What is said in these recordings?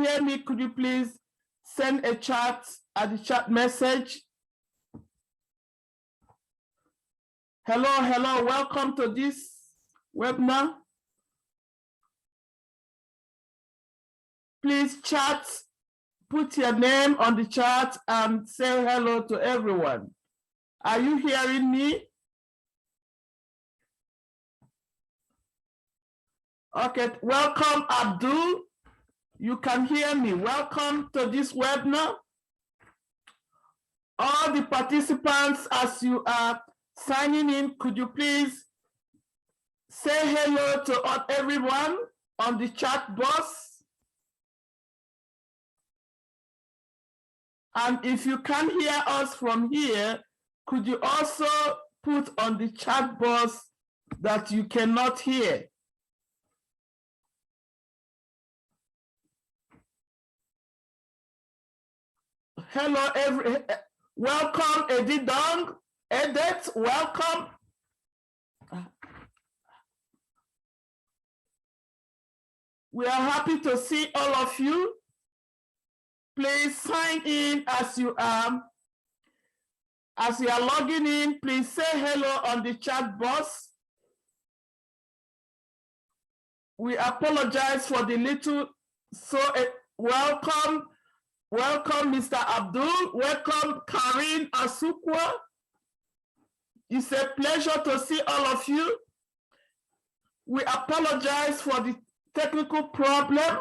hear me, could you please send a chat at the chat message? Hello, hello, welcome to this webinar. Please chat, put your name on the chat and say hello to everyone. Are you hearing me? Okay, welcome Abdul. You can hear me. Welcome to this webinar. All the participants, as you are signing in, could you please say hello to everyone on the chat box? And if you can hear us from here, could you also put on the chat box that you cannot hear? Hello, welcome Edidong, Edith, welcome. We are happy to see all of you. Please sign in as you are logging in. Please say hello on the chat box. We apologize for the little, welcome. Welcome, Mr. Abdul. Welcome, Karin Asukwa. It's a pleasure to see all of you. We apologize for the technical problem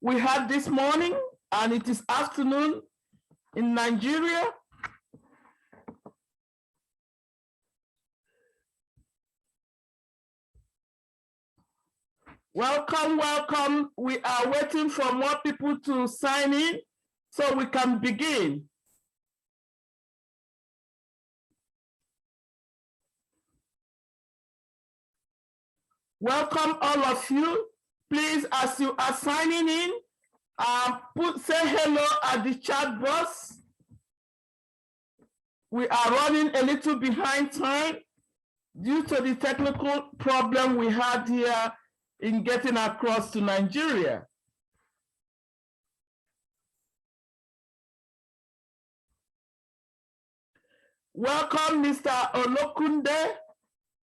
we had this morning, and it is afternoon in Nigeria. Welcome, welcome. We are waiting for more people to sign in so we can begin. Welcome all of you. Please, as you are signing in, say hello at the chat box. We are running a little behind time due to the technical problem we had here in getting across to Nigeria. Welcome, Mr. Olokunde.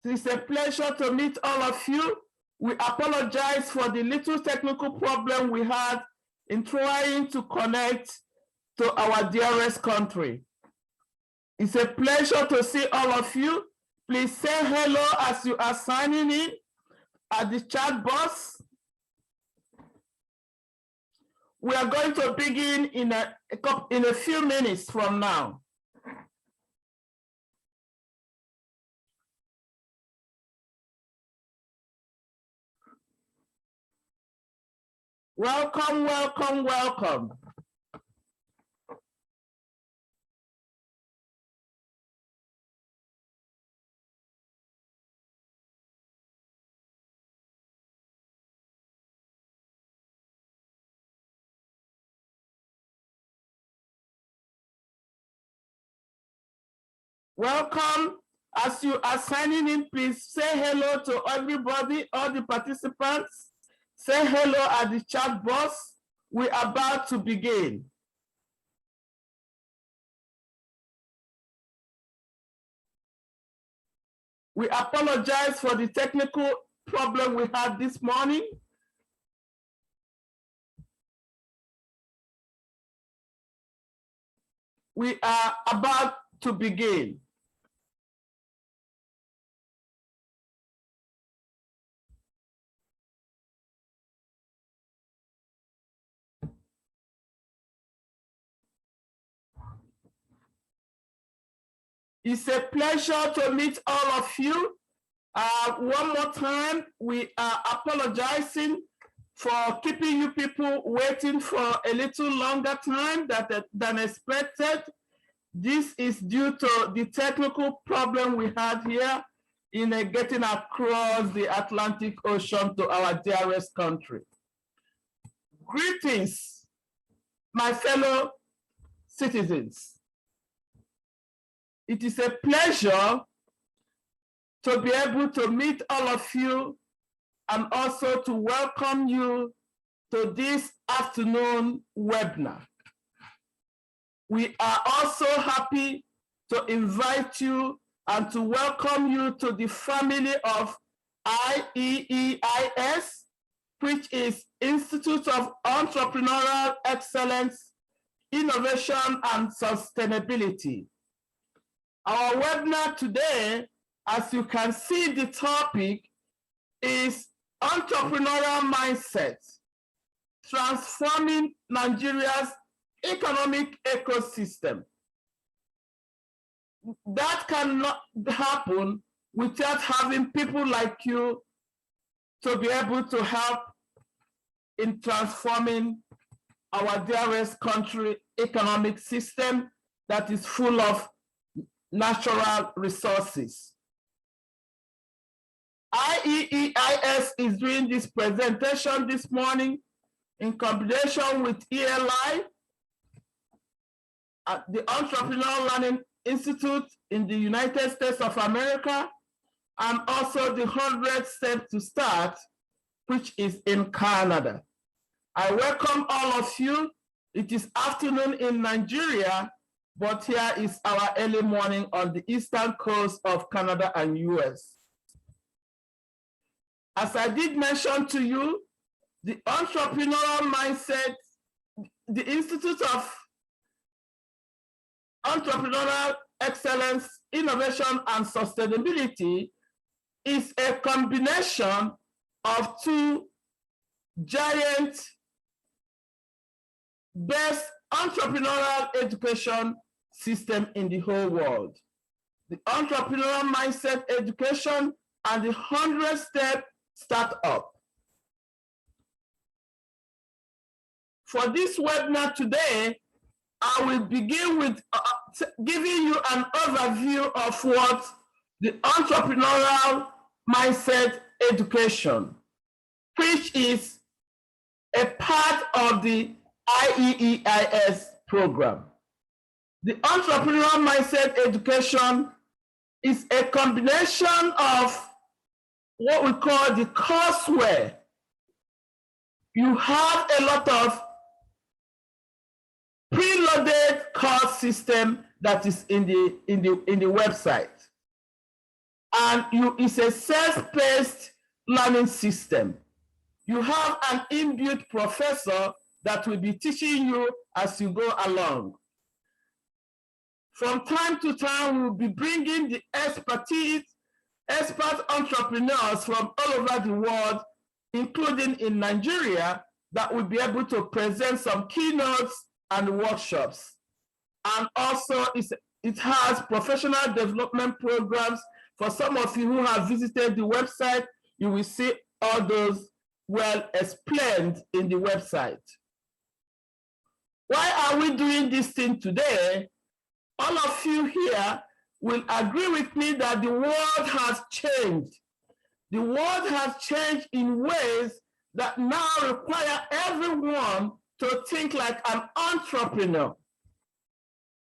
It's a pleasure to meet all of you. We apologize for the little technical problem we had in trying to connect to our dearest country. It's a pleasure to see all of you. Please say hello as you are signing in at the chat box. We are going to begin in a few minutes from now. Welcome, welcome, welcome. Welcome. As you are signing in, please say hello to everybody, all the participants. Say hello at the chat box. We're about to begin. We apologize for the technical problem we had this morning. We are about to begin. It's a pleasure to meet all of you. One more time, we are apologizing for keeping you people waiting for a little longer time than expected. This is due to the technical problem we had here in getting across the Atlantic Ocean to our dearest country. Greetings, my fellow citizens. It is a pleasure to be able to meet all of you and also to welcome you to this afternoon webinar. We are also happy to invite you and to welcome you to the family of IEEIS, which is Institute of Entrepreneurial Excellence, Innovation and Sustainability. Our webinar today, as you can see, the topic is entrepreneurial mindset, transforming Nigeria's economic ecosystem. That cannot happen without having people like you to be able to help in transforming our dearest country economic system that is full of natural resources. IEEIS is doing this presentation this morning in combination with ELI, at the Entrepreneurial Learning Institute in the United States of America, and also the 100 Steps to Start, which is in Canada. I welcome all of you. It is afternoon in Nigeria, but here is our early morning on the eastern coast of Canada and US. As I did mention to you, the entrepreneurial mindset, the Institute of Entrepreneurial Excellence, Innovation and Sustainability is a combination of two giant best entrepreneurial education system in the whole world. The entrepreneurial mindset education and the 100-step startup. For this webinar today, I will begin with giving you an overview of what the entrepreneurial mindset education, which is a part of the IEEIS program. The entrepreneurial mindset education is a combination of what we call the courseware. You have a lot of preloaded course system that is in the website, and it's a self-paced learning system. You have an inbuilt professor that will be teaching you as you go along. From time to time, we'll be bringing the expert entrepreneurs from all over the world, including in Nigeria, that will be able to present some keynotes and workshops. And also it has professional development programs. For some of you who have visited the website, you will see all those well explained in the website. Why are we doing this thing today? All of you here will agree with me that the world has changed. The world has changed in ways that now require everyone to think like an entrepreneur.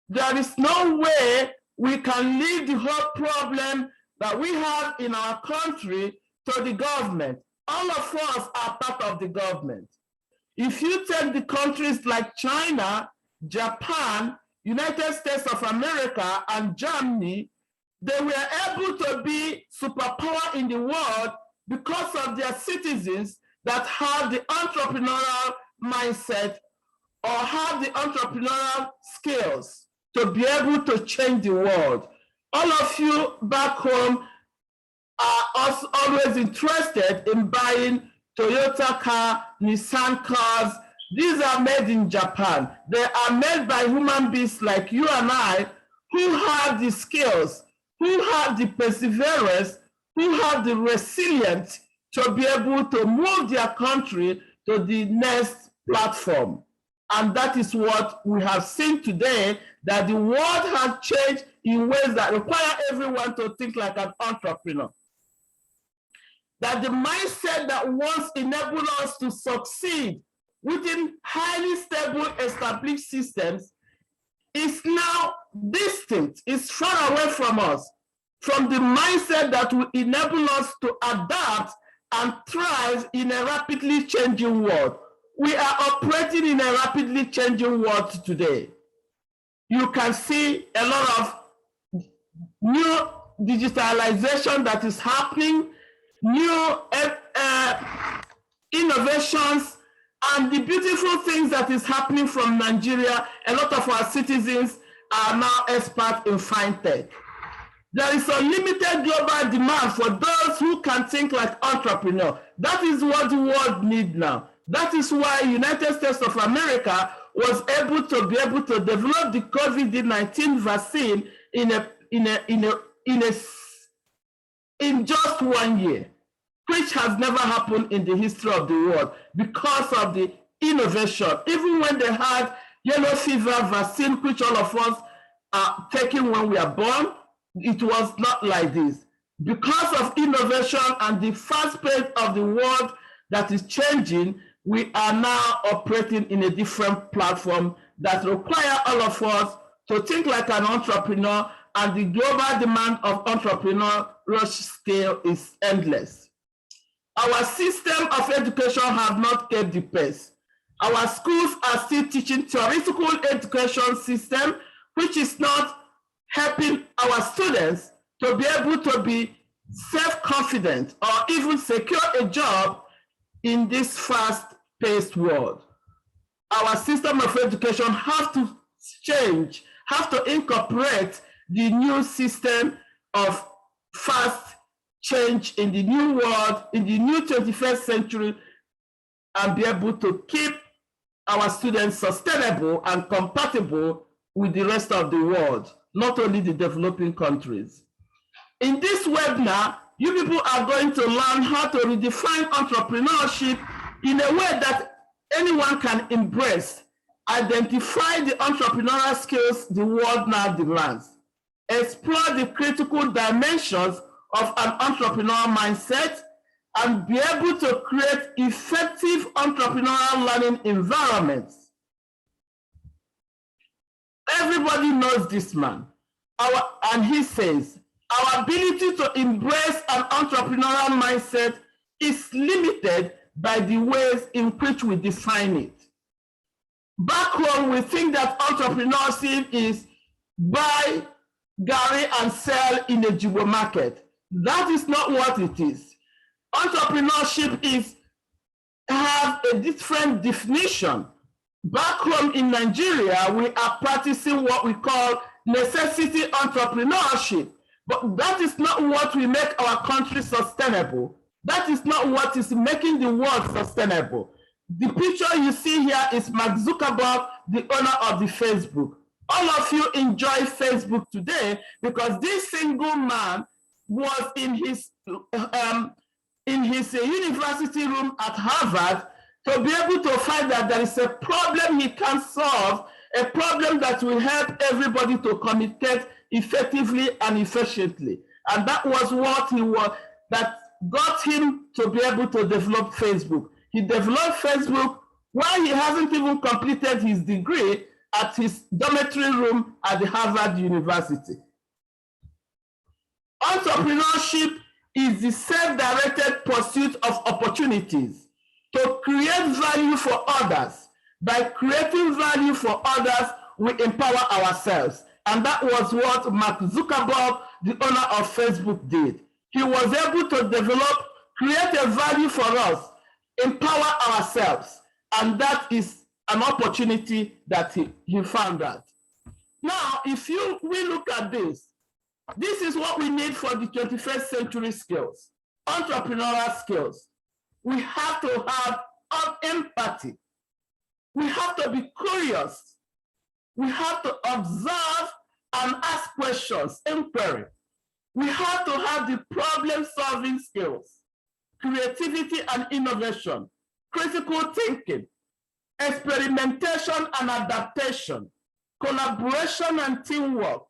There is no way we can leave the whole problem that we have in our country to the government. All of us are part of the government. If you take the countries like China, Japan, United States of America, and Germany, they were able to be superpower in the world because of their citizens that have the entrepreneurial mindset or have the entrepreneurial skills to be able to change the world. All of you back home are also always interested in buying Toyota car, Nissan cars. These are made in Japan. They are made by human beings like you and I, who have the skills, who have the perseverance, who have the resilience to be able to move their country to the next platform. And that is what we have seen today, that the world has changed in ways that require everyone to think like an entrepreneur. That the mindset that once enabled us to succeed within highly stable, established systems is now distinct, is far away from us, from the mindset that will enable us to adapt and thrive in a rapidly changing world. We are operating in a rapidly changing world today. You can see a lot of new digitalization that is happening, new innovations, and the beautiful things that is happening from Nigeria. A lot of our citizens are now experts in fintech. There is unlimited global demand for those who can think like entrepreneurs. That is what the world needs now. That is why United States of America was able to develop the COVID-19 vaccine in just 1 year, which has never happened in the history of the world because of the innovation. Even when they had yellow fever vaccine, which all of us are taking when we are born, it was not like this. Because of innovation and the fast pace of the world that is changing, we are now operating in a different platform that requires all of us to think like an entrepreneur, and the global demand of entrepreneurial scale is endless. Our system of education have not kept the pace. Our schools are still teaching theoretical education system, which is not helping our students to be able to be self-confident or even secure a job in this fast-paced world. Our system of education have to change, have to incorporate the new system of fast change in the new world, in the new 21st century, and be able to keep our students sustainable and compatible with the rest of the world, not only the developing countries. In this webinar, you people are going to learn how to redefine entrepreneurship in a way that anyone can embrace, identify the entrepreneurial skills the world now demands, explore the critical dimensions of an entrepreneurial mindset, and be able to create effective entrepreneurial learning environments. Everybody knows this man, and he says, our ability to embrace an entrepreneurial mindset is limited by the ways in which we define it. Back home, we think that entrepreneurship is buy, carry, and sell in a Jibo market. That is not what it is. Entrepreneurship has a different definition. Back home in Nigeria, we are practicing what we call necessity entrepreneurship. But that is not what will make our country sustainable. That is not what is making the world sustainable. The picture you see here is Mark Zuckerberg, the owner of the Facebook. All of you enjoy Facebook today because this single man was in his university room at Harvard to be able to find that there is a problem he can solve, a problem that will help everybody to communicate effectively and efficiently. And that was what that got him to be able to develop Facebook. He developed Facebook while he hasn't even completed his degree at his dormitory room at the Harvard University. Entrepreneurship is the self-directed pursuit of opportunities to create value for others. By creating value for others, we empower ourselves. And that was what Mark Zuckerberg, the owner of Facebook, did. He was able to create a value for us, empower ourselves. And that is an opportunity that he found out. Now, if we look at this is what we need for the 21st century skills, entrepreneurial skills. We have to have empathy. We have to be curious. We have to observe and ask questions, inquiry. We have to have the problem-solving skills, creativity and innovation, critical thinking, experimentation and adaptation, collaboration and teamwork,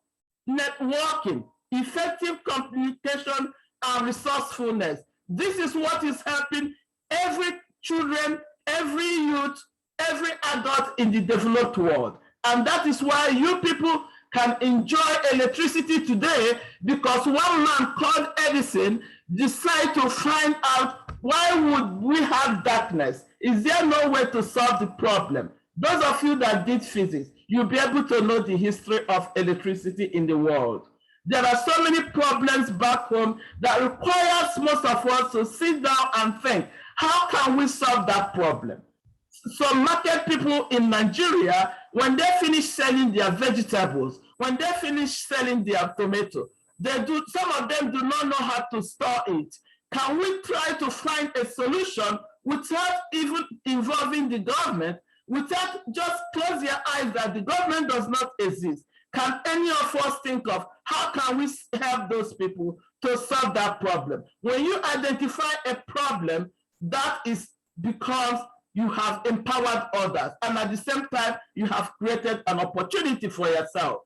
networking, effective communication, and resourcefulness. This is what is helping every children, every youth, every adult in the developed world. And that is why you people can enjoy electricity today, because one man called Edison decided to find out Why would we have darkness? Is there no way to solve the problem? Those of you that did physics, you'll be able to know the history of electricity in the world. There are so many problems back home that requires most of us to sit down and think, how can we solve that problem? So market people in Nigeria, when they finish selling their vegetables, when they finish selling their tomato, some of them do not know how to store it. Can we try to find a solution without even involving the government, without just close your eyes that the government does not exist? Can any of us think of how can we help those people to solve that problem? When you identify a problem, that is because you have empowered others, and at the same time, you have created an opportunity for yourself.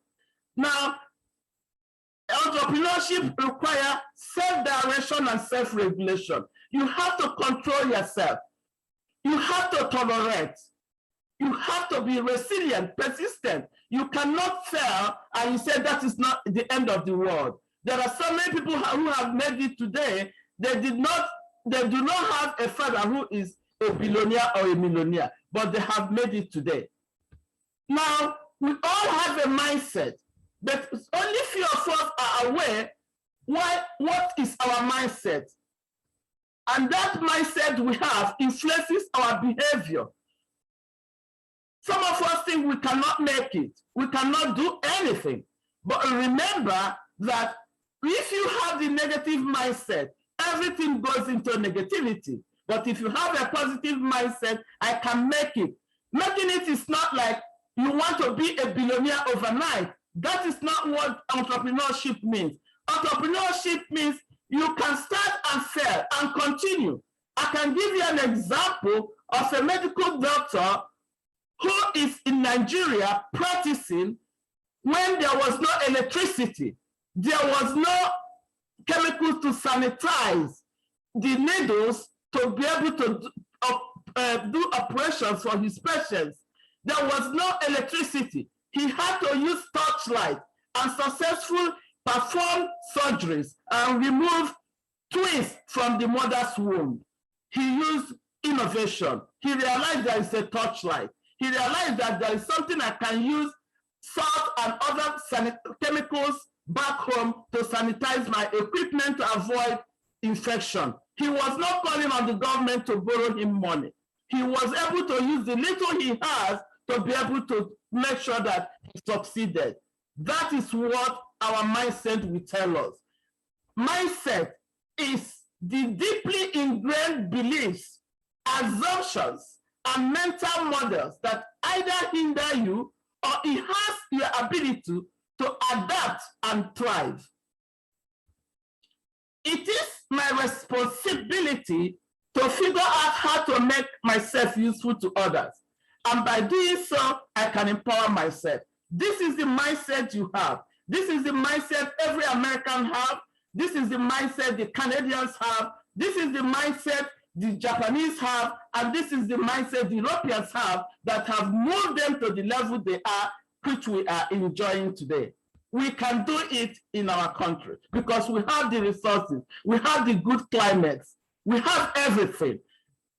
Now, entrepreneurship requires self-direction and self-regulation. You have to control yourself. You have to tolerate. You have to be resilient, persistent. You cannot fail and you say that is not the end of the world. There are so many people who have made it today. They do not have a father who is a billionaire or a millionaire, but they have made it today. Now, we all have a mindset, but only few of us are aware what is our mindset. And that mindset we have influences our behavior. Some of us think we cannot make it. We cannot do anything. But remember that if you have the negative mindset, everything goes into negativity. But if you have a positive mindset, I can make it. Making it is not like you want to be a billionaire overnight. That is not what entrepreneurship means. Entrepreneurship means you can start and fail and continue. I can give you an example of a medical doctor who is in Nigeria practicing when there was no electricity. There was no chemicals to sanitize the needles to be able to do operations for his patients. There was no electricity. He had to use torchlight and successfully perform surgeries and remove twins from the mother's womb. He used innovation. He realized there is a torchlight. He realized that there is something I can use salt and other chemicals back home to sanitize my equipment to avoid infection. He was not calling on the government to borrow him money. He was able to use the little he has to be able to make sure that he succeeded. That is what our mindset will tell us. Mindset is the deeply ingrained beliefs, assumptions, and mental models that either hinder you or enhance your ability to adapt and thrive. It is my responsibility to figure out how to make myself useful to others. And by doing so, I can empower myself. This is the mindset you have. This is the mindset every American have. This is the mindset the Canadians have. This is the mindset the Japanese have. And this is the mindset the Europeans have that have moved them to the level they are, which we are enjoying today. We can do it in our country because we have the resources, we have the good climates, we have everything.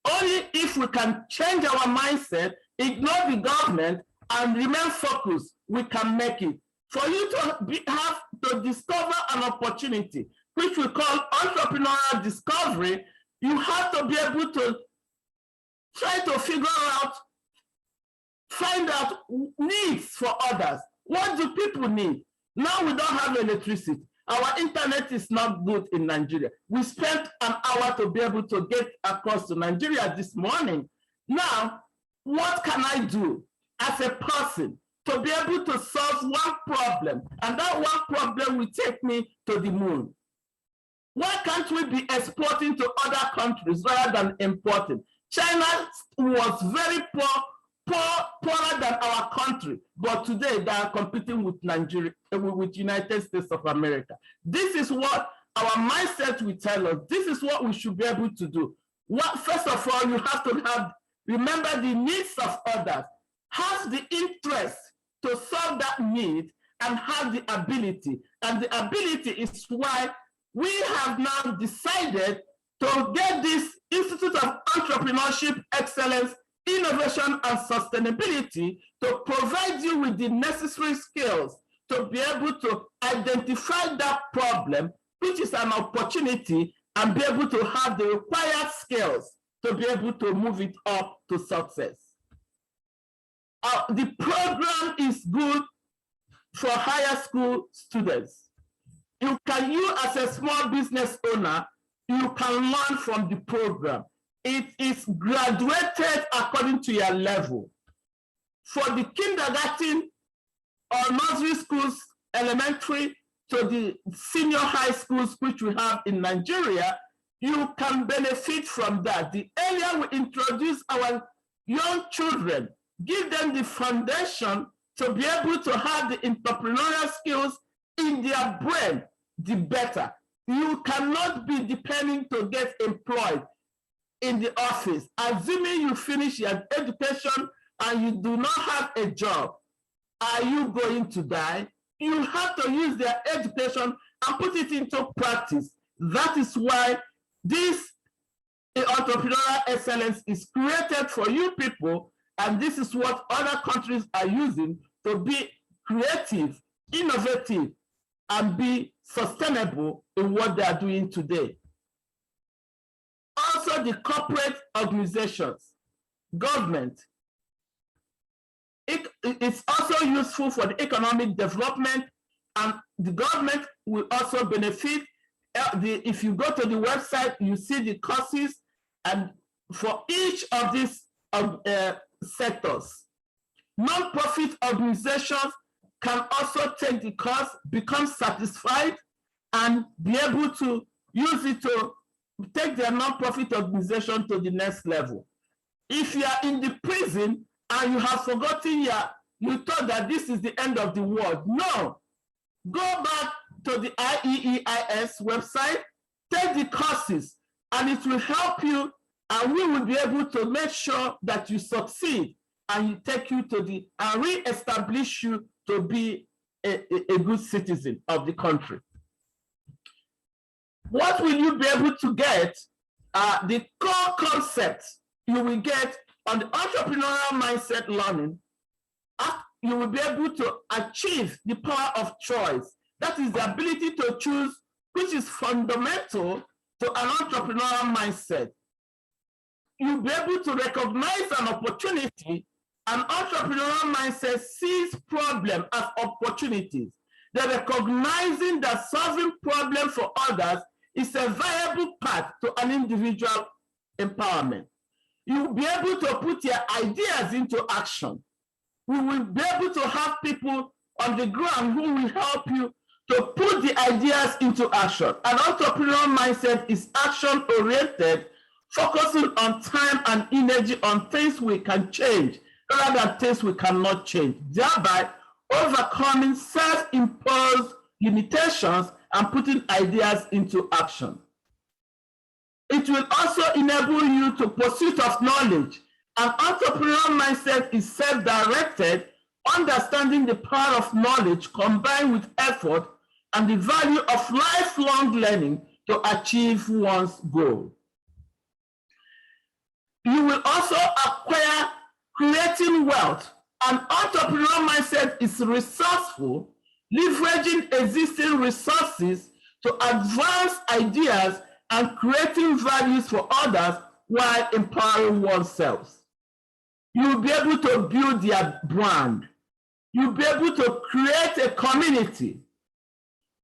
Only if we can change our mindset, ignore the government, and remain focused, we can make it. For you to have to discover an opportunity, which we call entrepreneurial discovery, you have to be able to try to figure out, find out needs for others. What do people need? Now we don't have electricity. Our internet is not good in Nigeria. We spent an hour to be able to get across to Nigeria this morning. Now, what can I do as a person to be able to solve one problem? And that one problem will take me to the moon. Why can't we be exporting to other countries rather than importing? China was very poorer than our country, but today they are competing with Nigeria, with United States of America. This is what our mindset will tell us. This is what we should be able to do. First of all, you have to remember the needs of others, have the interest to solve that need, and have the ability. And the ability is why we have now decided to get this Institute of Entrepreneurship Excellence, Innovation and Sustainability to provide you with the necessary skills to be able to identify that problem, which is an opportunity, and be able to have the required skills to be able to move it up to success. The program is good for higher school students. You as a small business owner, you can learn from the program. It is graduated according to your level. For the kindergarten or nursery schools, elementary to the senior high schools, which we have in Nigeria, you can benefit from that. The earlier we introduce our young children, give them the foundation to be able to have the entrepreneurial skills in their brain, the better. You cannot be depending to get employed in the office. Assuming you finish your education and you do not have a job, are you going to die? You have to use their education and put it into practice. That is why this entrepreneurial excellence is created for you people, and this is what other countries are using to be creative, innovative, and be sustainable in what they are doing today. Also, the corporate organizations, government, it's also useful for the economic development, and the government will also benefit. If you go to the website, you see the courses, and for each of these sectors, non-profit organizations can also take the course, become satisfied, and be able to use it to take their non-profit organization to the next level. If you are in the prison and you have forgotten you thought that this is the end of the world, no. Go back to the IEEIS website, take the courses, and it will help you, and we will be able to make sure that you succeed and take you to and re-establish you to be a good citizen of the country. What will you be able to get? The core concepts you will get on the entrepreneurial mindset learning. You will be able to achieve the power of choice. That is the ability to choose, which is fundamental to an entrepreneurial mindset. You'll be able to recognize an opportunity. An entrepreneurial mindset sees problems as opportunities. They're recognizing that solving problems for others is a viable path to an individual empowerment. You'll be able to put your ideas into action. We will be able to have people on the ground who will help you to put the ideas into action. An entrepreneurial mindset is action-oriented, focusing on time and energy on things we can change rather than things we cannot change, thereby overcoming self-imposed limitations and putting ideas into action. It will also enable you to pursuit of knowledge. An entrepreneurial mindset is self-directed, understanding the power of knowledge combined with effort and the value of lifelong learning to achieve one's goal. You will also acquire creating wealth. An entrepreneurial mindset is resourceful, leveraging existing resources to advance ideas and creating values for others while empowering oneself. You'll be able to build their brand. You'll be able to create a community.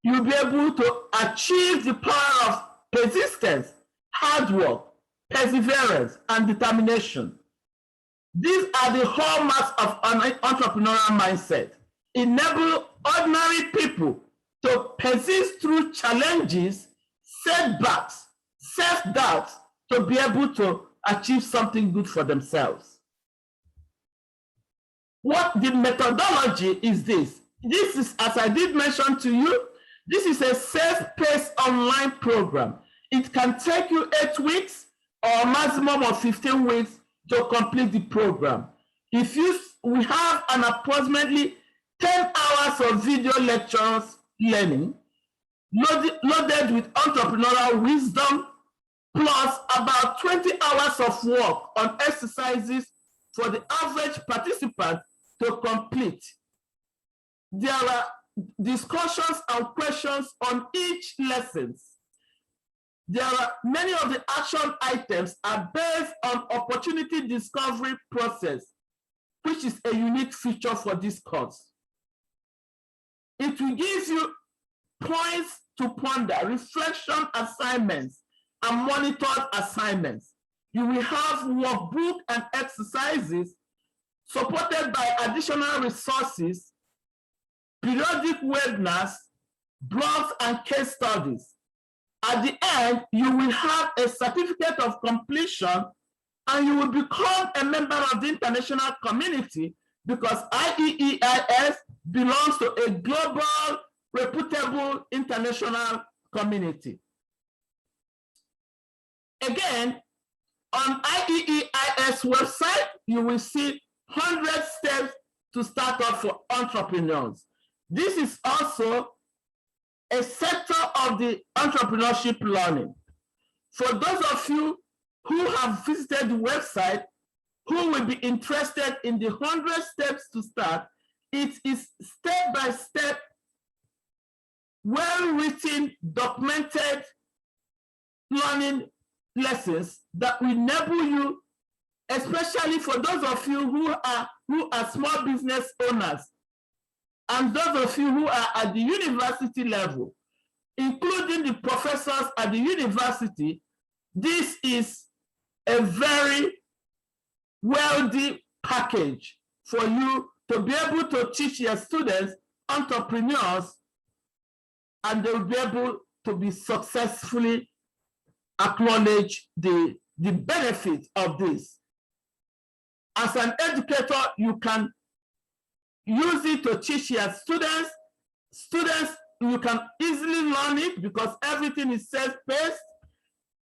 You'll be able to achieve the power of persistence, hard work, perseverance, and determination. These are the hallmarks of an entrepreneurial mindset. Enable ordinary people to persist through challenges, setbacks, self-doubts, to be able to achieve something good for themselves. What the methodology is this. This is, as I did mention to you, this is a self-paced online program. It can take you 8 weeks or a maximum of 15 weeks to complete the program. We have an approximately 10 hours of video lectures learning, loaded with entrepreneurial wisdom, plus about 20 hours of work on exercises for the average participant to complete. There are discussions and questions on each lesson. There are many of the action items are based on opportunity discovery process, which is a unique feature for this course. It will give you points to ponder, reflection assignments, and monitored assignments. You will have workbook and exercises supported by additional resources, periodic webinars, blogs, and case studies. At the end, you will have a certificate of completion and you will become a member of the international community because IEEIS belongs to a global, reputable international community. Again, on IEEIS website, you will see 100 steps to start off for entrepreneurs. This is also a sector of the entrepreneurship learning. For those of you who have visited the website, who will be interested in the 100 steps to start, it is step-by-step, well-written, documented learning lessons that will enable you, especially for those of you who are small business owners, and those of you who are at the university level, including the professors at the university. This is a very wealthy package for you to be able to teach your students, entrepreneurs, and they'll be able to be successfully acknowledge the benefit of this. As an educator, you can use it to teach your students. Students, you can easily learn it because everything is self-paced,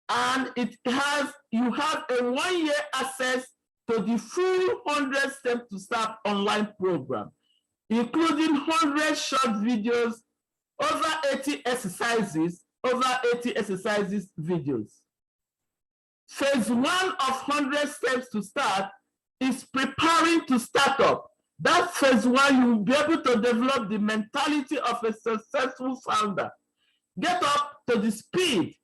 and you have a 1-year access to the full 100 steps to start online program, including 100 short videos, over 80 exercises videos. Phase 1 of 100 steps to start is preparing to start up. That's phase 1. You will be able to develop the mentality of a successful founder. Get up to the speed,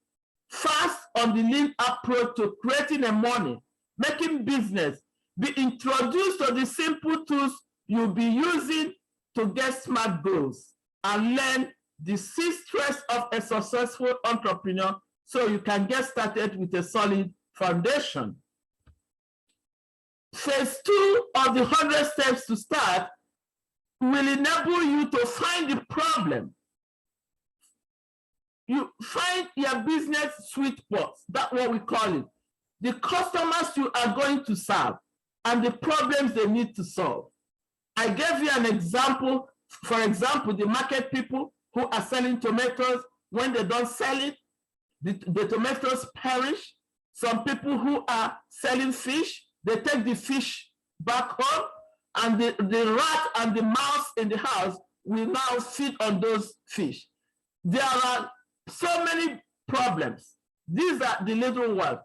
fast on the lean approach to creating a money, making business. Be introduced to the simple tools you'll be using to get smart goals and learn the 6 traits of a successful entrepreneur so you can get started with a solid foundation. Phase 2 of the 100 steps to start will enable you to find the problem. You find your business sweet spots, that's what we call it. The customers you are going to serve and the problems they need to solve. I gave you an example. For example, the market people who are selling tomatoes, when they don't sell it, the tomatoes perish. Some people who are selling fish, they take the fish back home, and the rat and the mouse in the house will now feed on those fish. There are so many problems. These are the little ones.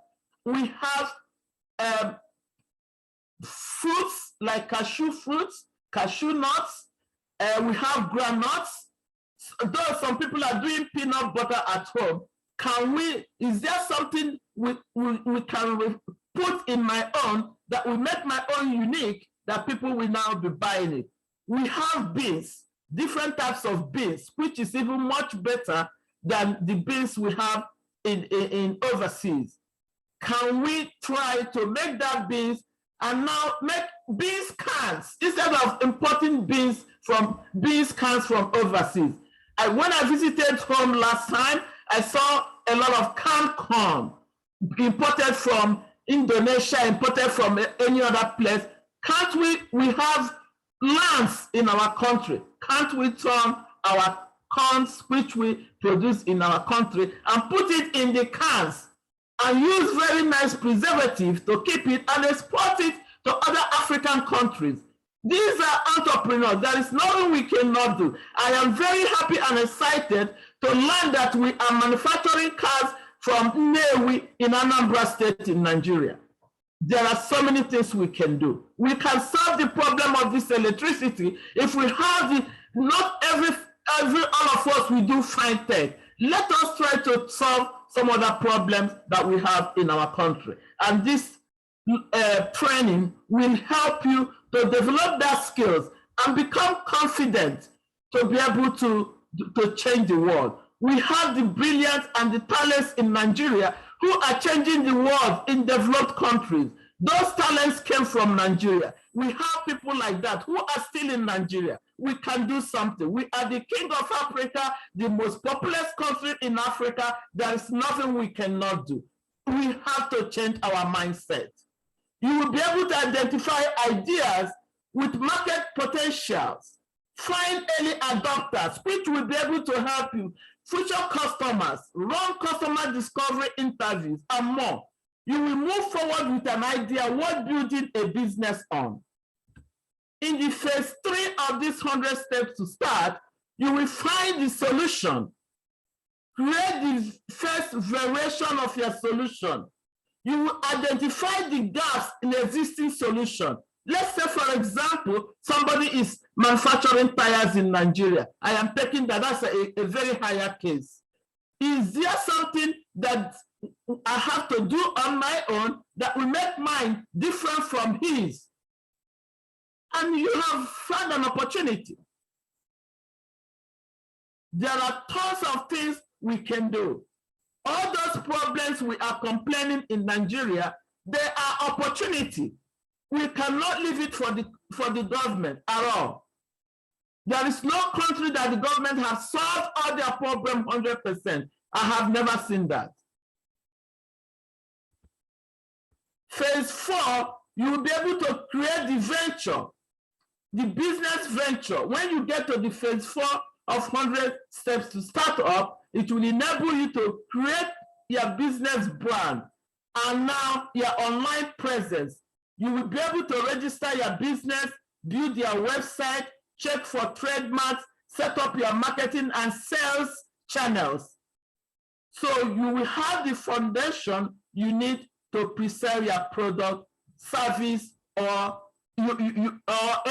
We have fruits like cashew fruits, cashew nuts. We have groundnuts. Though some people are doing peanut butter at home, is there something we can put in my own that will make my own unique that people will now be buying it? We have beans, different types of beans, which is even much better than the beans we have in overseas. Can we try to make that beans and now make beans cans instead of importing beans cans from overseas? When I visited home last time, I saw a lot of canned corn imported from Indonesia, imported from any other place. Can't we have lands in our country? Can't we turn our corns, which we produce in our country, and put it in the cans and use very nice preservative to keep it and export it to other African countries? These are entrepreneurs. There is nothing we cannot do. I am very happy and excited to learn that we are manufacturing cars from Nnewi in Anambra State in Nigeria. There are so many things we can do. We can solve the problem of this electricity if we have the, not every all of us we do fine tech. Let us try to solve some other problems that we have in our country. And this training will help you to develop that skills and become confident to be able to change the world. We have the brilliance and the talents in Nigeria who are changing the world in developed countries. Those talents came from Nigeria. We have people like that who are still in Nigeria. We can do something. We are the king of Africa, the most populous country in Africa. There is nothing we cannot do. We have to change our mindset. You will be able to identify ideas with market potentials, find early adopters, which will be able to help you, future customers, run customer discovery interviews, and more. You will move forward with an idea worth building a business on. In the phase 3 of these 100 steps to start, you will find the solution. Create the first variation of your solution. You will identify the gaps in existing solution. Let's say, for example, somebody is manufacturing tires in Nigeria. I am taking that's a very higher case. Is there something that I have to do on my own that will make mine different from his? And you have found an opportunity. There are tons of things we can do. All those problems we are complaining in Nigeria, they are opportunity. We cannot leave it for the government at all. There is no country that the government has solved all their problems 100%. I have never seen that. Phase 4, you will be able to create the venture, the business venture. When you get to the phase 4 of 100 steps to start up, it will enable you to create your business brand and now your online presence. You will be able to register your business, build your website, check for trademarks, set up your marketing and sales channels. So you will have the foundation you need to pre-sell your product, service, or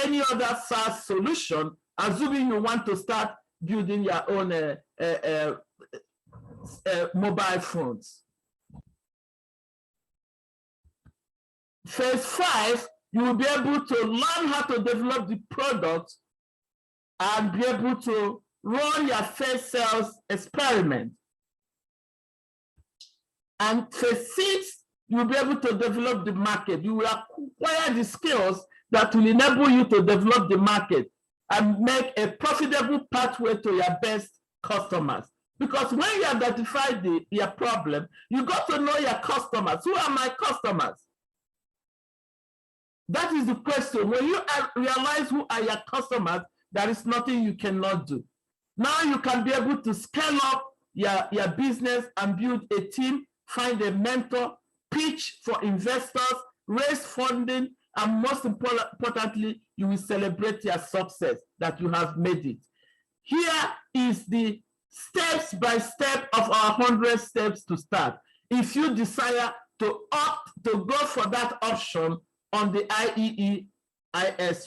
any other SaaS solution, assuming you want to start building your own mobile phones. Phase 5, you will be able to learn how to develop the product and be able to run your first sales experiment. And phase 6, you will be able to develop the market. You will acquire the skills that will enable you to develop the market and make a profitable pathway to your best customers. Because when you identify your problem, you got to know your customers. Who are my customers? That is the question. When you realize who are your customers, there is nothing you cannot do. Now you can be able to scale up your business and build a team, find a mentor, pitch for investors, raise funding, and most importantly, you will celebrate your success that you have made it. Here is the steps by step of our 100 steps to start. If you desire to opt to go for that option on the IEEIS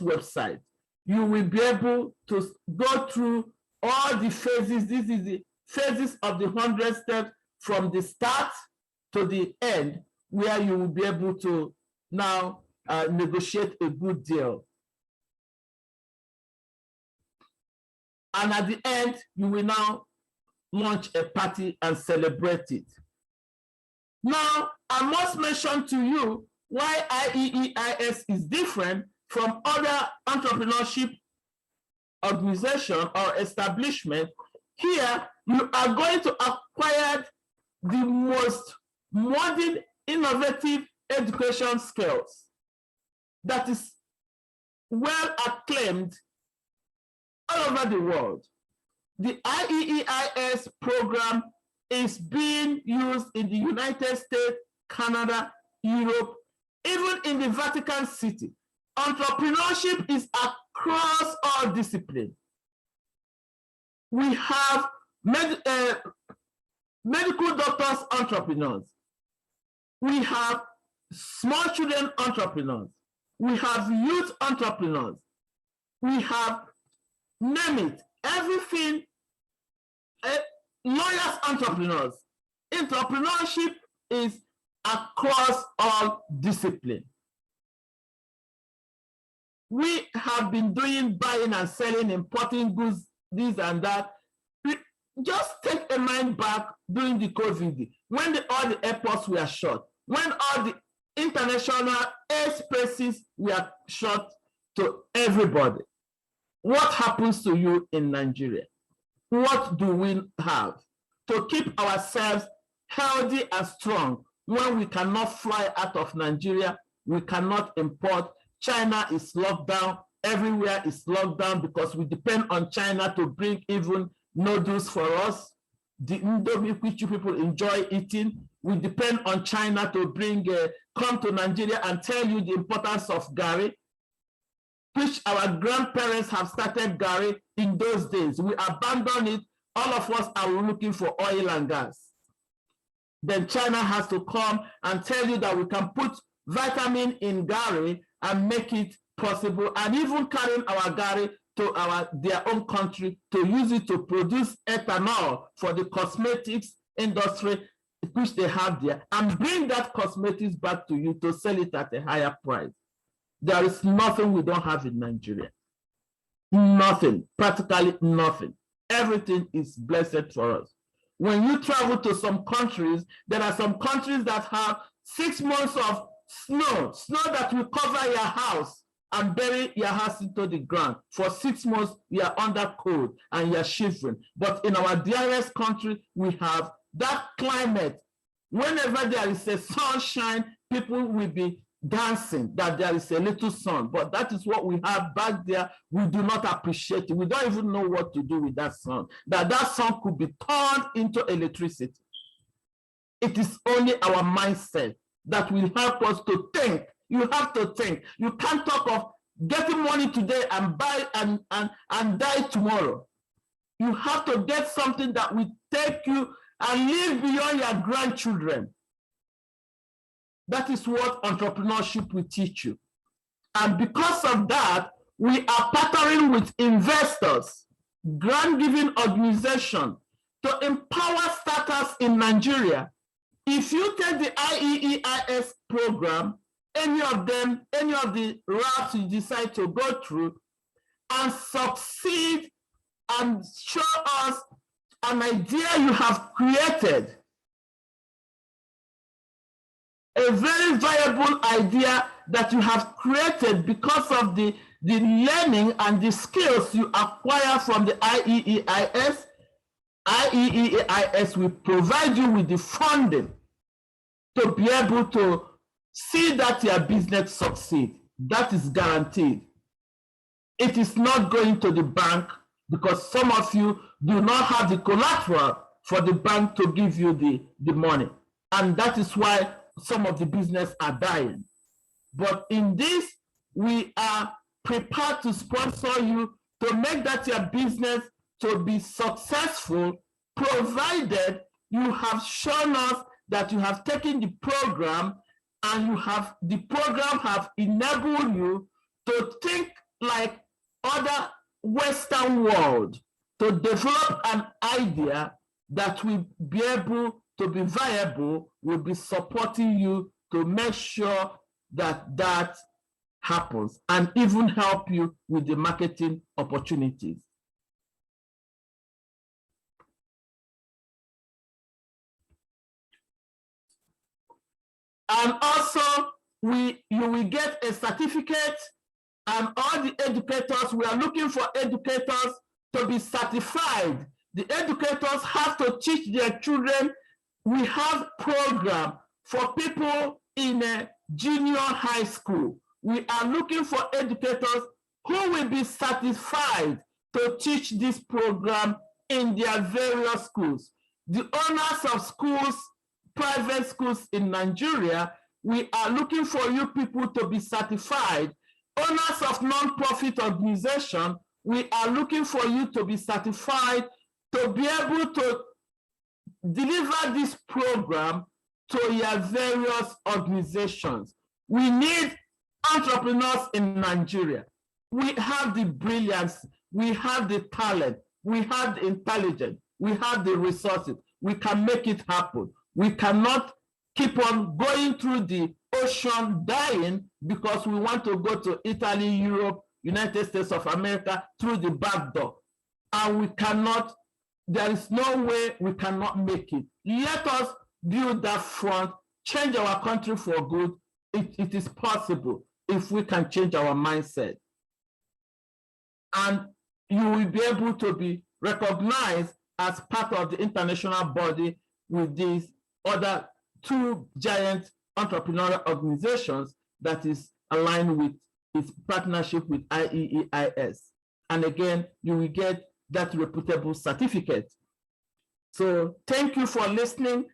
website, you will be able to go through all the phases. This is the phases of the 100 steps from the start to the end, where you will be able to now negotiate a good deal. And at the end, you will now launch a party and celebrate it. Now, I must mention to you why IEEIS is different from other entrepreneurship organization or establishment. Here, you are going to acquire the most modern, innovative education skills that is well acclaimed all over the world. The IEEIS program is being used in the United States, Canada, Europe, even in the Vatican City. Entrepreneurship is across all disciplines. We have medical doctors entrepreneurs. We have small children entrepreneurs. We have youth entrepreneurs. We have, name it, everything, lawyers entrepreneurs. Entrepreneurship is across all disciplines. We have been doing buying and selling, importing goods, this and that. Just take a mind back during the COVID, when all the airports were shut, when all the international airspaces were shut to everybody. What happens to you in Nigeria? What do we have to keep ourselves healthy and strong when we cannot fly out of Nigeria? We cannot import. China is locked down. Everywhere is locked down because we depend on China to bring even noodles for us, the indomie which you people enjoy eating. We depend on China to bring, come to Nigeria and tell you the importance of Gary, which our grandparents have started Gary in those days. We abandoned it. All of us are looking for oil and gas. Then China has to come and tell you that we can put vitamin in Gary and make it possible, and even carrying our Gary to their own country to use it to produce ethanol for the cosmetics industry which they have there, and bring that cosmetics back to you to sell it at a higher price. There is nothing we don't have in Nigeria. Nothing, practically nothing. Everything is blessed for us. When you travel to some countries, there are some countries that have 6 months of snow that will cover your house and bury your house into the ground. For 6 months, you are under cold and you're shivering. But in our dearest country, we have that climate. Whenever there is a sunshine, people will be dancing that there is a little sun. But that is what we have back there. We do not appreciate it. We don't even know what to do with that sun. That sun could be turned into electricity. It is only our mindset that will help us to think. You have to think. You can't talk of getting money today and buy and die tomorrow. You have to get something that will take you and live beyond your grandchildren. That is what entrepreneurship will teach you. And because of that, we are partnering with investors, grant-giving organizations to empower startups in Nigeria. If you take the IEEIS program, any of the routes you decide to go through and succeed and show us an idea you have created, a very viable idea that you have created because of the learning and the skills you acquire from the IEEIS. IEEIS will provide you with the funding to be able to see that your business succeeds. That is guaranteed. It is not going to the bank because some of you do not have the collateral for the bank to give you the money. And that is why some of the business are dying. But in this, we are prepared to sponsor you to make that your business to be successful, provided you have shown us that you have taken the program and the program have enabled you to think like other Western world, to develop an idea that will be able to be viable, will be supporting you to make sure that that happens and even help you with the marketing opportunities. And also, you will get a certificate, and all the educators, we are looking for educators to be certified. The educators have to teach their children. We have program for people in a junior high school. We are looking for educators who will be certified to teach this program in their various schools. The owners of schools, private schools in Nigeria, we are looking for you people to be certified. Owners of non-profit organizations, we are looking for you to be certified to be able to deliver this program to your various organizations. We need entrepreneurs in Nigeria. We have the brilliance, we have the talent, we have the intelligence, we have the resources. We can make it happen. We cannot keep on going through the ocean dying because we want to go to Italy, Europe, United States of America through the back door. And we cannot, there is no way we cannot make it. Let us build that front, change our country for good. It is possible if we can change our mindset. And you will be able to be recognized as part of the international body with these other two giant entrepreneurial organizations that is aligned with its partnership with IEEIS. And again, you will get that reputable certificate. So thank you for listening.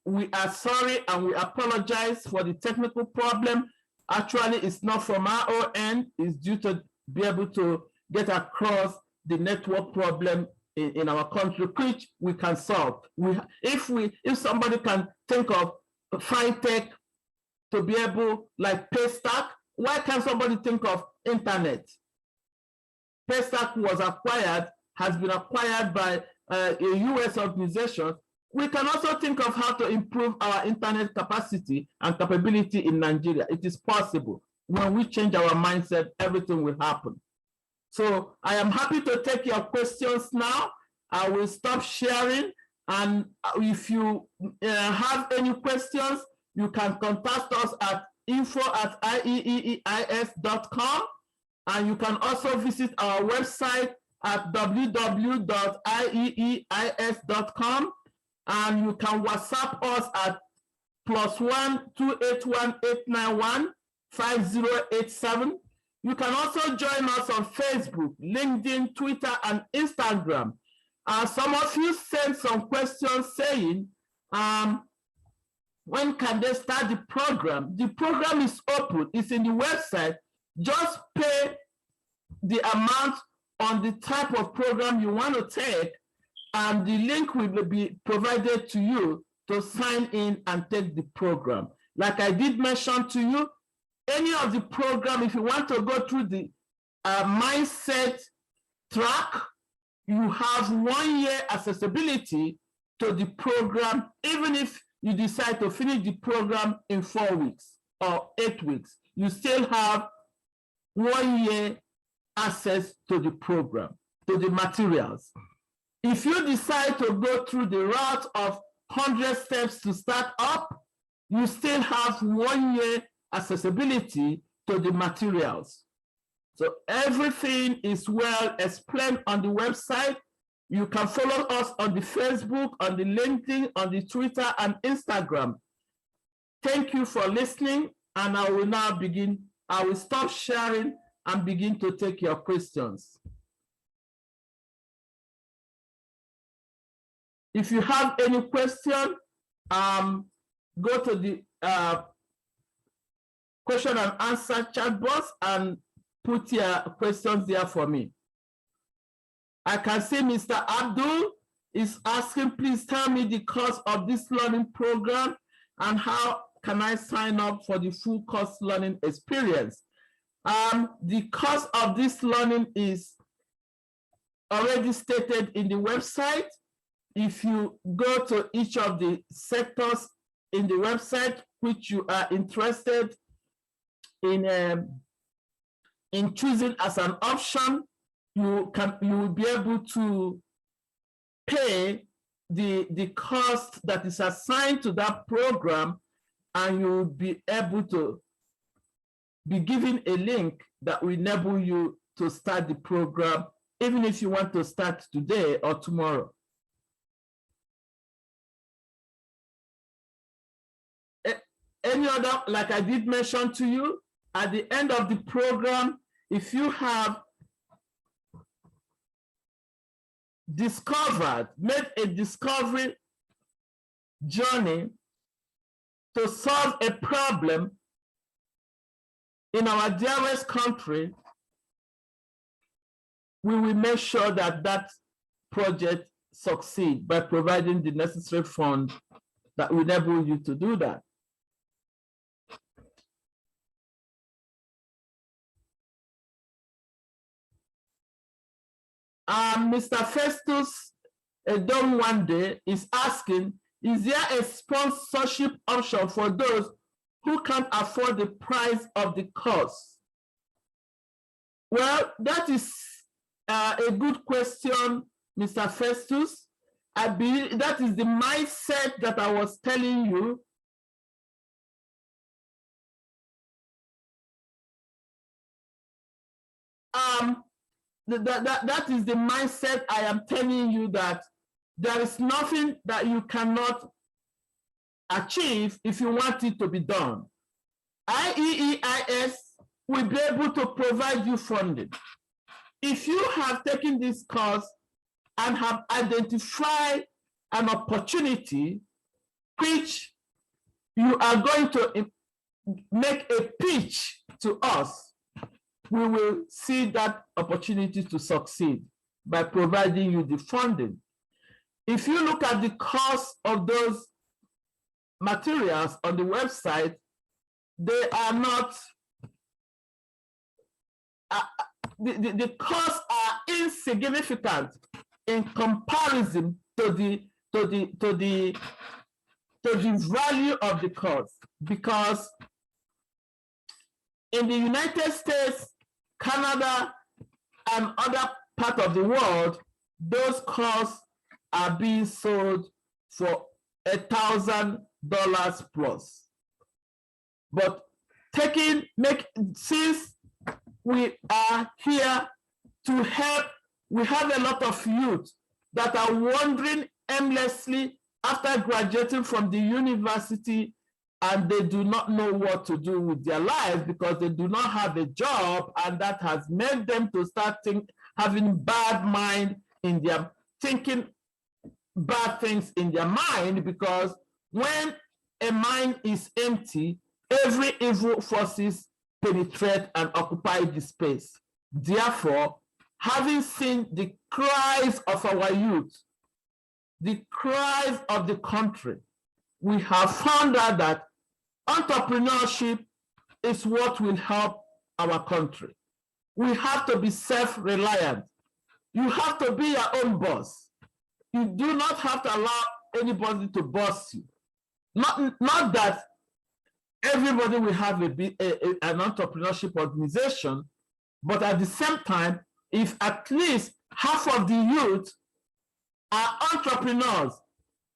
We are sorry and we apologize for the technical problem. Actually, it's not from our own end. It's due to be able to get across the network problem in our country, which we can solve. If somebody can think of fintech to be able, like Paystack, why can't somebody think of internet? Paystack has been acquired by a US organization. We can also think of how to improve our internet capacity and capability in Nigeria. It is possible. When we change our mindset, everything will happen. So I am happy to take your questions now. I will stop sharing. And if you have any questions, you can contact us at info@ieeis.com. And you can also visit our website at www.ieeis.com. And you can WhatsApp us at +1 281 891 5087. You can also join us on Facebook, LinkedIn, Twitter, and Instagram. Some of you sent some questions saying, when can they start the program? The program is open, it's in the website. Just pay the amount on the type of program you want to take, and the link will be provided to you to sign in and take the program. Like I did mention to you, any of the program, if you want to go through the mindset track, you have 1 year accessibility to the program, even if you decide to finish the program in 4 weeks or 8 weeks, you still have 1 year access to the program, to the materials. If you decide to go through the route of 100 steps to start up, you still have 1 year accessibility to the materials. So everything is well explained on the website. You can follow us on the Facebook, on the LinkedIn, on the Twitter and Instagram. Thank you for listening, and I will now begin. I will stop sharing and begin to take your questions. If you have any question, go to the question and answer chat box and put your questions there for me. I can see Mr. Abdul is asking, please tell me the cost of this learning program and how can I sign up for the full course learning experience? The cost of this learning is already stated in the website. If you go to each of the sectors in the website which you are interested in choosing as an option, you will be able to pay the cost that is assigned to that program, and you will be able to be given a link that will enable you to start the program, even if you want to start today or tomorrow. Any other, like I did mention to you, at the end of the program, if you have made a discovery journey to solve a problem in our dearest country, we will make sure that that project succeed by providing the necessary funds that will enable you to do that. Mr. Festus Edom one day is asking, is there a sponsorship option for those who can't afford the price of the course? Well, that is a good question, Mr. Festus. I believe that is the mindset that I was telling you. That is the mindset I am telling you, that there is nothing that you cannot achieve if you want it to be done. IEEIS will be able to provide you funding. If you have taken this course and have identified an opportunity which you are going to make a pitch to us, we will see that opportunity to succeed by providing you the funding. If you look at the cost of those materials on the website, they are not, the costs are insignificant in comparison to the value of the course, because in the United States, Canada, and other parts of the world, those courses are being sold for $1,000 plus. But since we are here to help, we have a lot of youth that are wandering aimlessly after graduating from the university, and they do not know what to do with their lives because they do not have a job, and that has made them to start having bad mind in their thinking, bad things in their mind, because when a mind is empty, every evil forces penetrate and occupy the space. Therefore, having seen the cries of our youth, the cries of the country, we have found out that entrepreneurship is what will help our country. We have to be self-reliant. You have to be your own boss. You do not have to allow anybody to boss you. Not that everybody will have an entrepreneurship organization, but at the same time, if at least half of the youth are entrepreneurs,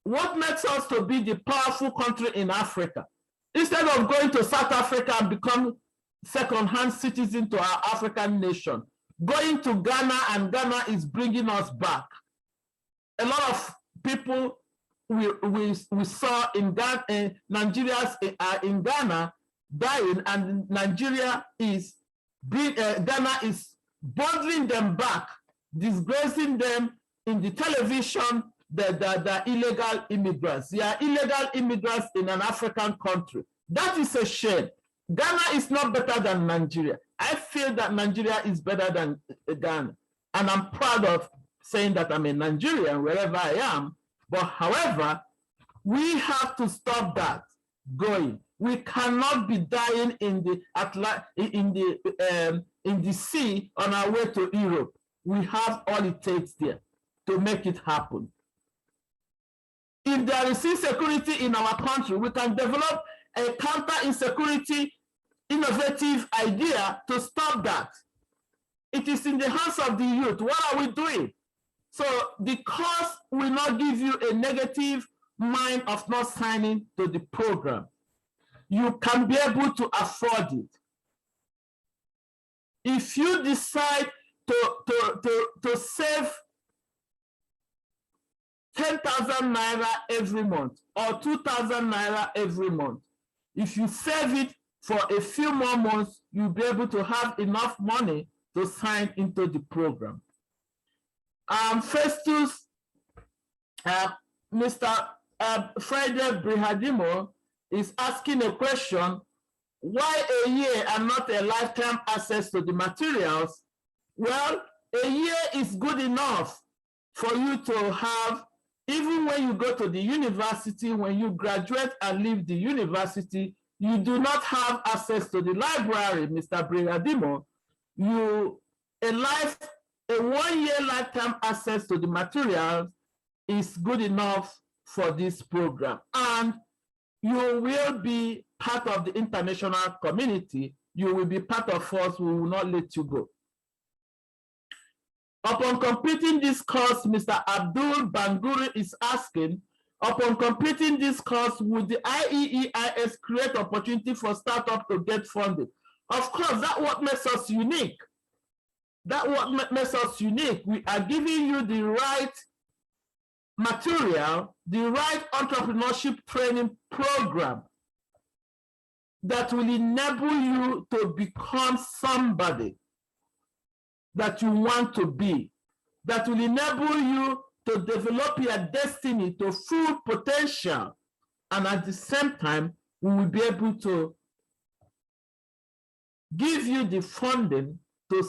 what makes us to be the powerful country in Africa? Instead of going to South Africa and become second-hand citizen to our African nation, going to Ghana, and Ghana is bringing us back. A lot of people we saw in Ghana, Nigerians are in Ghana dying, and Nigeria is, Ghana is bundling them back, disgracing them in the television. The illegal immigrants. They are illegal immigrants in an African country. That is a shame. Ghana is not better than Nigeria. I feel that Nigeria is better than Ghana. And I'm proud of saying that I'm a Nigerian wherever I am. But however, we have to stop that going. We cannot be dying in the sea on our way to Europe. We have all it takes there to make it happen. If there is insecurity in our country, we can develop a counter-insecurity innovative idea to stop that. It is in the hands of the youth. What are we doing? So the cost will not give you a negative mind of not signing to the program. You can be able to afford it. If you decide to save 10,000 naira every month or 2,000 naira every month, if you save it for a few more months, you'll be able to have enough money to sign into the program. Festus, Mr. Friday Brihadimo is asking a question: why a year and not a lifetime access to the materials? Well, a year is good enough for you to have, even when you go to the university, when you graduate and leave the university, you do not have access to the library, Mr. Brigadimo. A 1 year lifetime access to the materials is good enough for this program. And you will be part of the international community. You will be part of us. We will not let you go. Upon completing this course, Mr. Abdul Banguri is asking, upon completing this course, would the IEEIS create opportunity for startups to get funding? Of course, that's what makes us unique. That's what makes us unique. We are giving you the right material, the right entrepreneurship training program that will enable you to become somebody that you want to be, that will enable you to develop your destiny to full potential. And at the same time, we will be able to give you the funding to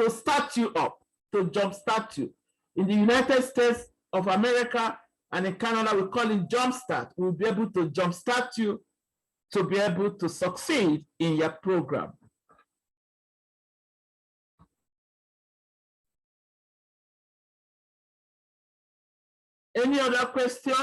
start you up, to jumpstart you. In the United States of America and in Canada, we call it jumpstart. We'll be able to jumpstart you to be able to succeed in your program. Any other question?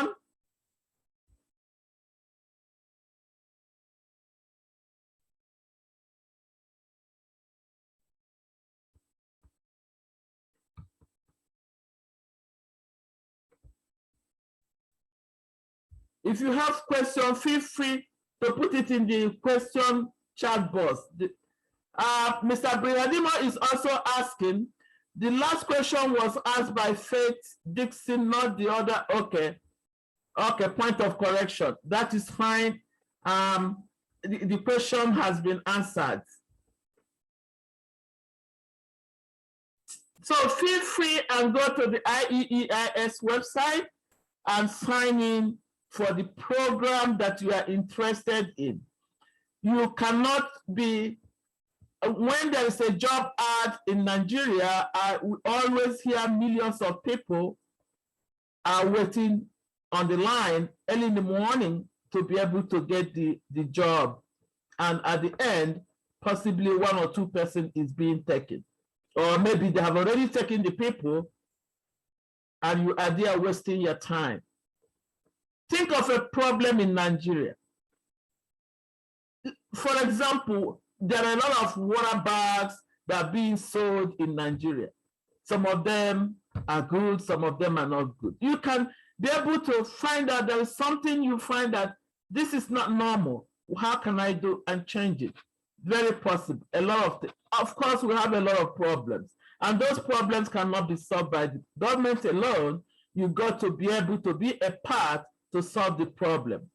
If you have questions, feel free to put it in the question chat box. Mr. Briadimo is also asking, the last question was asked by Faith Dixon, not the other. Okay, point of correction. That is fine. The question has been answered. So feel free and go to the IEEIS website and sign in for the program that you are interested in. You cannot be, when there is a job ad in Nigeria, we always hear millions of people are waiting on the line early in the morning to be able to get the job. And at the end, possibly 1 or 2 persons is being taken. Or maybe they have already taken the people and you are there wasting your time. Think of a problem in Nigeria. For example, there are a lot of water bags that are being sold in Nigeria. Some of them are good, some of them are not good. You can be able to find out there is something you find that this is not normal. How can I do and change it? Very possible. A lot of things. Of course, we have a lot of problems, and those problems cannot be solved by the government alone. You got to be able to be a part to solve the problem.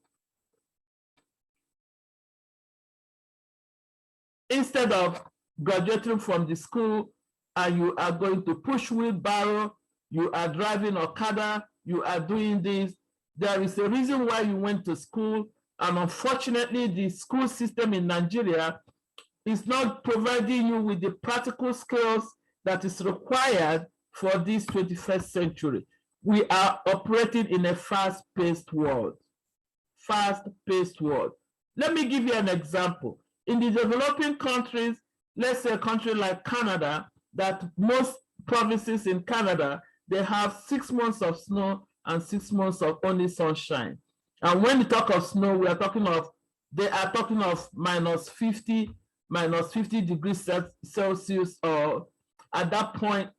Instead of graduating from the school and you are going to push wheelbarrow, you are driving Okada, you are doing this, there is a reason why you went to school, and unfortunately the school system in Nigeria is not providing you with the practical skills that is required for this 21st century. We are operating in a fast-paced world. Fast-paced world. Let me give you an example. In the developing countries, let's say a country like Canada, that most provinces in Canada, they have 6 months of snow and 6 months of only sunshine. And when we talk of snow, we are talking of, they are talking of minus 50 degrees Celsius, or at that point,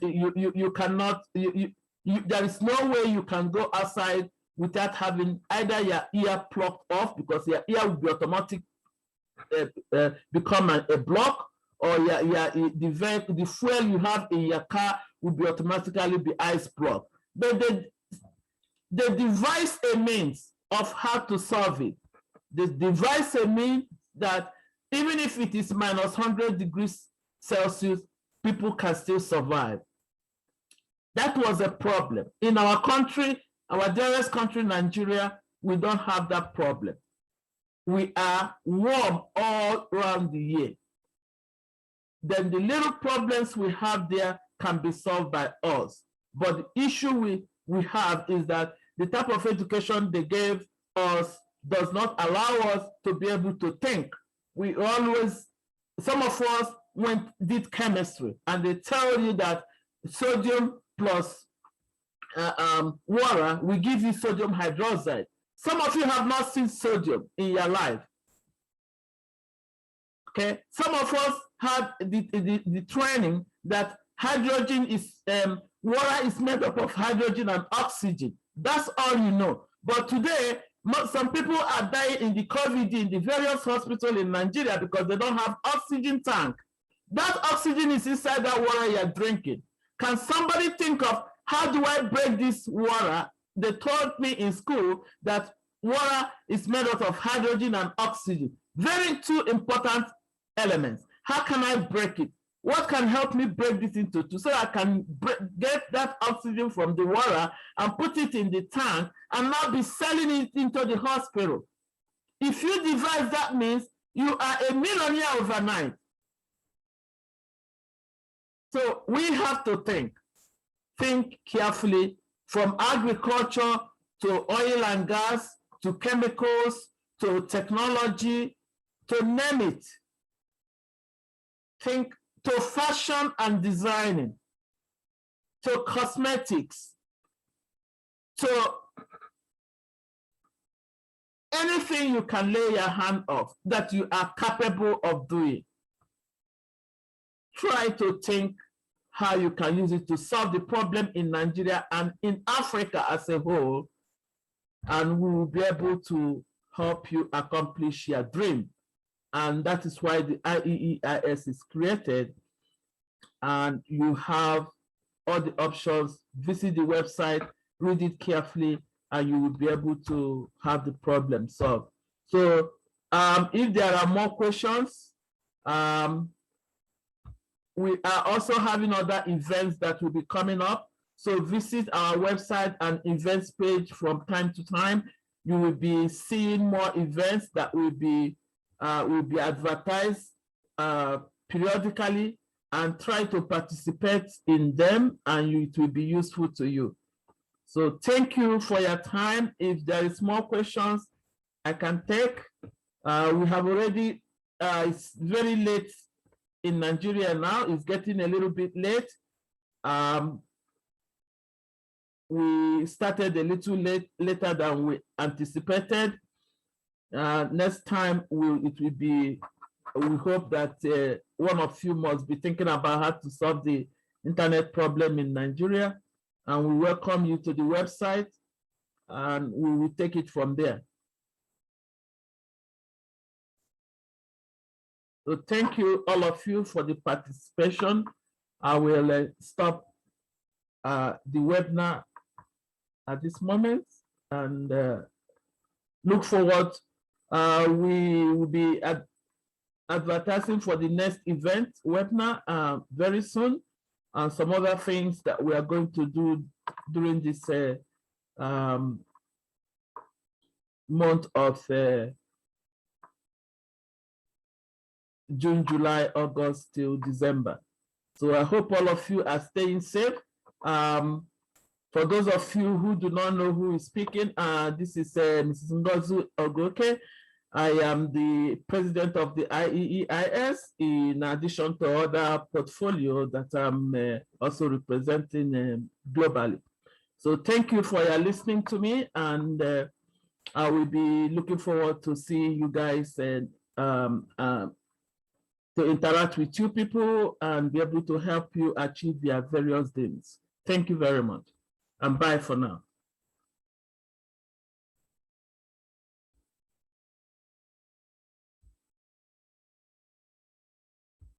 you cannot, there is no way you can go outside without having either your ear plucked off, because your ear will be automatic become a block, or the fuel you have in your car will be automatically be ice block. But they devise a means of how to solve it. They devise a means that even if it is minus 100 degrees Celsius, people can still survive. That was a problem. In our country, our dearest country, Nigeria, we don't have that problem. We are warm all around the year. Then the little problems we have there can be solved by us. But the issue we have is that the type of education they gave us does not allow us to be able to think. We always, some of us did chemistry, and they tell you that sodium plus water will give you sodium hydroxide. Some of you have not seen sodium in your life. Okay, some of us had the training that hydrogen is water is made up of hydrogen and oxygen. That's all you know. But today, some people are dying in the COVID in the various hospitals in Nigeria because they don't have oxygen tank. That oxygen is inside that water you're drinking. Can somebody think of how do I break this water? They taught me in school that water is made up of hydrogen and oxygen. Very two important elements. How can I break it? What can help me break this into two so I can get that oxygen from the water and put it in the tank and not be selling it into the hospital? If you devise that means, you are a millionaire overnight. So we have to think carefully, from agriculture to oil and gas, to chemicals, to technology, to name it. Think to fashion and designing, to cosmetics, to anything you can lay your hand on that you are capable of doing. Try to think how you can use it to solve the problem in Nigeria and in Africa as a whole, and we will be able to help you accomplish your dream. And that is why the IEEIS is created, and you have all the options. Visit the website, read it carefully, and you will be able to have the problem solved. So if there are more questions, we are also having other events that will be coming up. So visit our website and events page from time to time. You will be seeing more events that will be advertised periodically, and try to participate in them, and it will be useful to you. So thank you for your time. If there is more questions I can take, we have already, it's very late in Nigeria now, it's getting a little bit late. We started a little later than we anticipated. Next time we hope that one of you must be thinking about how to solve the internet problem in Nigeria, and we welcome you to the website, and we will take it from there. So thank you, all of you, for the participation. I will stop the webinar at this moment, and look forward. We will be advertising for the next event webinar very soon, and some other things that we are going to do during this month of June, July, August till December. So I hope all of you are staying safe. For those of you who do not know who is speaking, this is Mrs. Ngozi Ogoke. I am the president of the IEEIS, in addition to other portfolio that I'm also representing globally. So thank you for your listening to me, and I will be looking forward to seeing you guys and to interact with you people and be able to help you achieve your various things. Thank you very much, and bye for now.